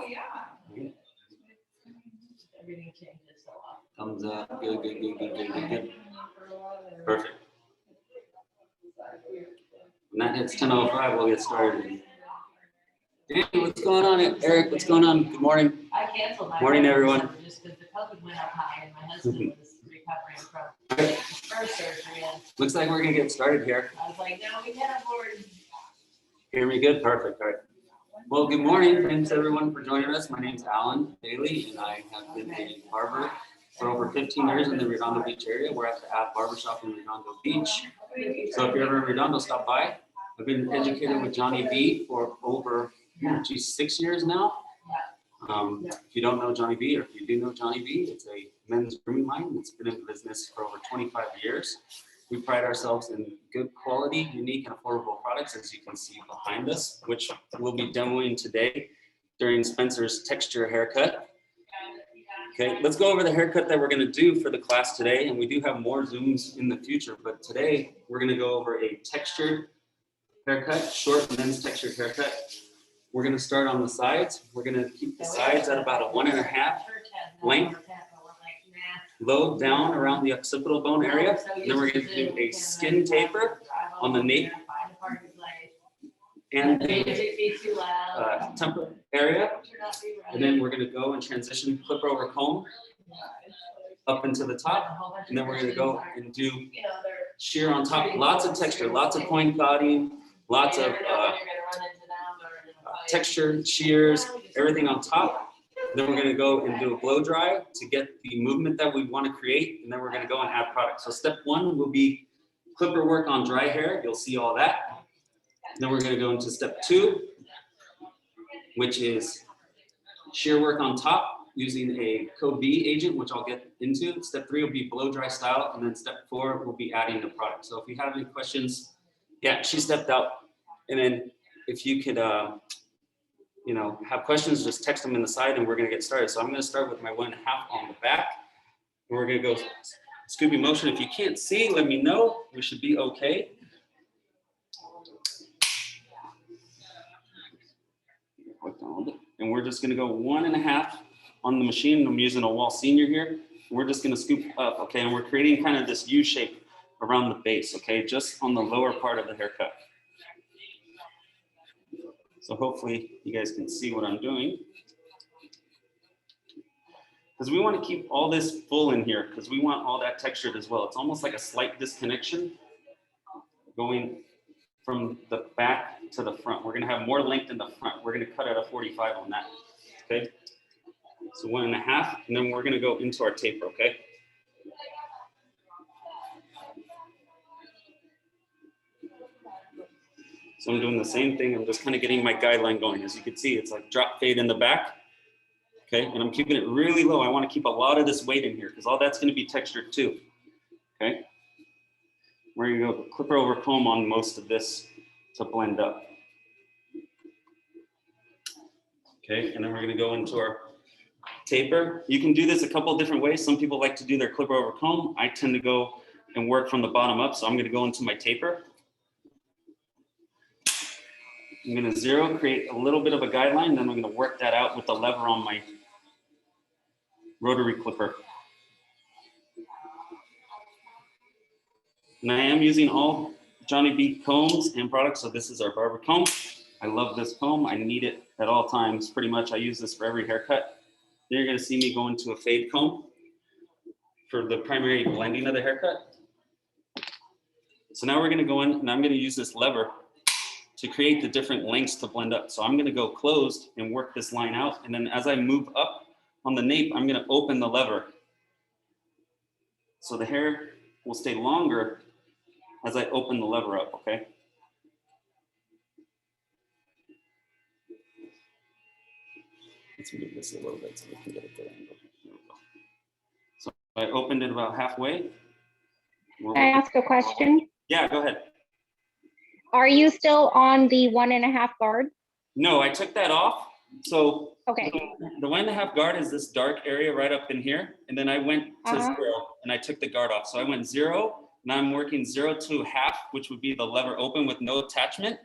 Oh, yeah. Right. Everything changes so often. Thumbs up. Good, good, good, good, good, good, good. Perfect. When that hits 10:05, we'll get started. Hey, what's going on, Eric? What's going on? Good morning. I canceled my Morning, everyone. just because the COVID went up high and my husband was recovering from his first surgery. And Looks like we're gonna get started here. I was like, no, we can't afford. Hear me good? Perfect. All right. Well, good morning. Thanks everyone for joining us. My name's Alan Bailey, and I have been a barber for over 15 years in the Redondo Beach area. We're at the Ave Barbershop in Redondo Beach. So if you're ever in Redondo, stop by. I've been an educator with Johnny B for over 6 years now. If you don't know Johnny B, or if you do know Johnny B, it's a men's grooming line that's been in business for over 25 years. We pride ourselves in good quality, unique, and affordable products, as you can see behind us, which we'll be demoing today during Spencer's texture haircut. Okay, let's go over the haircut that we're going to do for the class today, and we do have more Zooms in the future, but today we're going to go over a textured haircut, short men's textured haircut. We're going to start on the sides. We're going to keep the sides at about a 1.5 length. Low down around the occipital bone area. And then we're going to do a skin taper on the nape and the temple area. And then we're going to go and transition clipper over comb up into the top. And then we're going to go and do shear on top. Lots of texture, lots of point cutting, lots of texture, shears, everything on top. Then we're going to go and do a blow dry to get the movement that we want to create, and then we're going to go and add product. So step one will be clipper work on dry hair. You'll see all that. And then we're going to go into step two, which is shear work on top using a Code B agent, which I'll get into. Step three will be blow dry style, and then step four will be adding the product. So if you have any questions, yeah, she stepped out. And then if you could, have questions, just text them in the side and we're going to get started. So I'm going to start with my 1.5 on the back. And we're going to go Scooby motion. If you can't see, let me know. We should be okay. And we're just going to go 1.5 on the machine. I'm using a Wall Senior here. We're just going to scoop up, okay? And we're creating kind of this U shape around the base, okay? Just on the lower part of the haircut. So hopefully you guys can see what I'm doing. Because we want to keep all this full in here because we want all that textured as well. It's almost like a slight disconnection going from the back to the front. We're going to have more length in the front. We're going to cut at a 45 on that, okay? So 1.5, and then we're going to go into our taper, okay? So I'm doing the same thing. I'm just kind of getting my guideline going. As you can see, it's like drop fade in the back. Okay, and I'm keeping it really low. I want to keep a lot of this weight in here because all that's going to be textured too. Okay, we're going to go clipper over comb on most of this to blend up. Okay, and then we're going to go into our taper. You can do this a couple of different ways. Some people like to do their clipper over comb. I tend to go and work from the bottom up. So I'm going to go into my taper. I'm going to zero, create a little bit of a guideline, then I'm going to work that out with the lever on my rotary clipper. And I am using all Johnny B combs and products, so this is our barber comb. I love this comb. I need it at all times. Pretty much I use this for every haircut. Then you're going to see me go into a fade comb for the primary blending of the haircut. So now we're going to go in and I'm going to use this lever to create the different lengths to blend up. So I'm going to go closed and work this line out. And then as I move up on the nape, I'm going to open the lever. So the hair will stay longer as I open the lever up, okay? Let's move this a little bit so we can get a good angle. There we go. So I opened it about halfway. Can I ask a question? Yeah, go ahead. Are you still on the 1.5 guard? No, I took that off. So okay. The 1.5 guard is this dark area right up in here. And then I went to 0 and I took the guard off. So I went 0, now I'm working 0 to half, which would be the lever open with no attachment.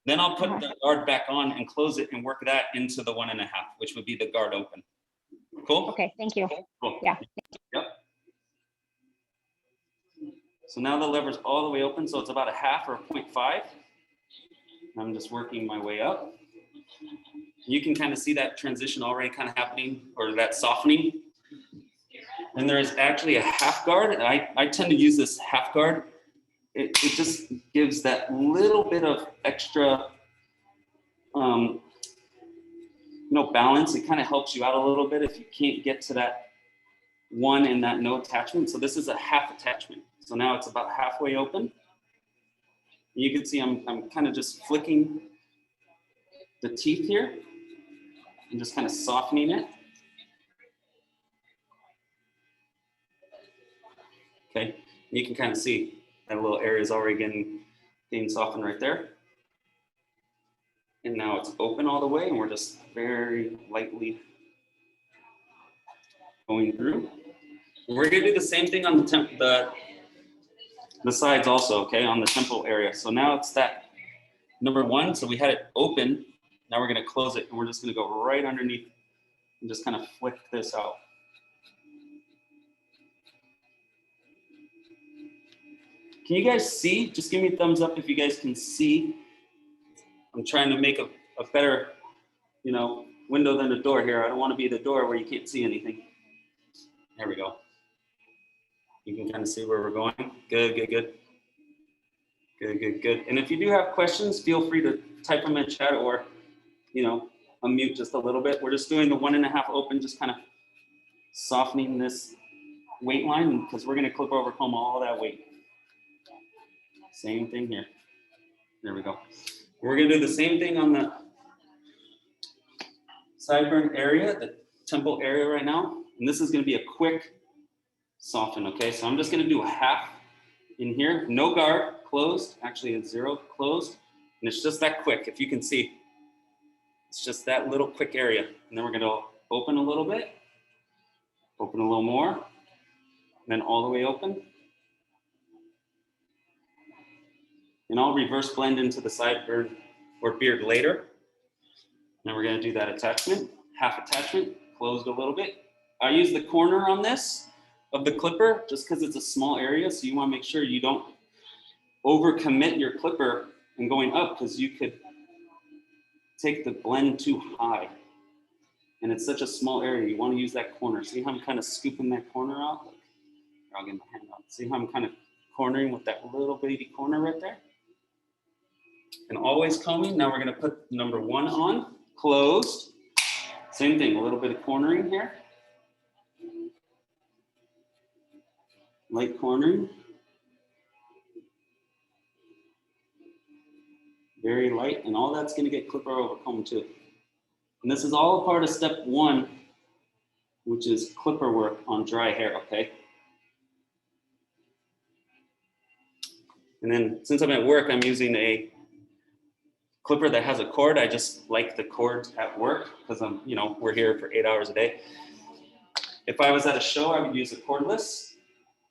Then I'll put the guard back on and close it and work that into the 1.5, which would be the guard open. Cool? Okay, thank you. Cool. Yeah. Yep. So now the lever's all the way open, so it's about 1/2 or 0.5. I'm just working my way up. You can kind of see that transition already kind of happening, or that softening. And there is actually a 1/2 guard. I tend to use this 1/2 guard. It just gives that little bit of extra, balance. It kind of helps you out a little bit if you can't get to that 1 and that no attachment. So this is a 1/2 attachment. So now it's about halfway open. You can see I'm kind of just flicking the teeth here and just kind of softening it. Okay, you can kind of see that little area is already getting softened right there. And now it's open all the way, and we're just very lightly going through. And we're gonna do the same thing on the sides also, okay, on the temple area. So now it's that number 1. So we had it open. Now we're gonna close it, and we're just gonna go right underneath and just kind of flick this out. Can you guys see? Just give me a thumbs up if you guys can see. I'm trying to make a better, window than a door here. I don't want to be the door where you can't see anything. There we go. You can kind of see where we're going. Good, good, good. Good, good, good. And if you do have questions, feel free to type them in chat or, unmute just a little bit. We're just doing the 1.5 open, just kind of softening this weight line because we're going to clip over home all that weight. Same thing here. There we go. We're going to do the same thing on the sideburn area, the temple area right now. And this is going to be a quick soften, okay? So I'm just going to do a 1/2 in here. No guard, closed. Actually, it's 0, closed. And it's just that quick, if you can see. It's just that little quick area. And then we're going to open a little bit, open a little more, and then all the way open. And I'll reverse blend into the sideburn or beard later. Now we're going to do that attachment, 1/2 attachment, closed a little bit. I use the corner on this of the clipper just because it's a small area. So you want to make sure you don't overcommit your clipper and going up because you could take the blend too high. And it's such a small area. You want to use that corner. See how I'm kind of scooping that corner out? I'll get my hand out. See how I'm kind of cornering with that little baby corner right there? And always combing. Now we're going to put number 1 on, closed. Same thing, a little bit of cornering here. Light cornering. Very light, and all that's going to get clipper over comb too. And this is all a part of step 1, which is clipper work on dry hair, okay? And then since I'm at work, I'm using a clipper that has a cord. I just like the cord at work because we're here for 8 hours a day. If I was at a show, I would use a cordless.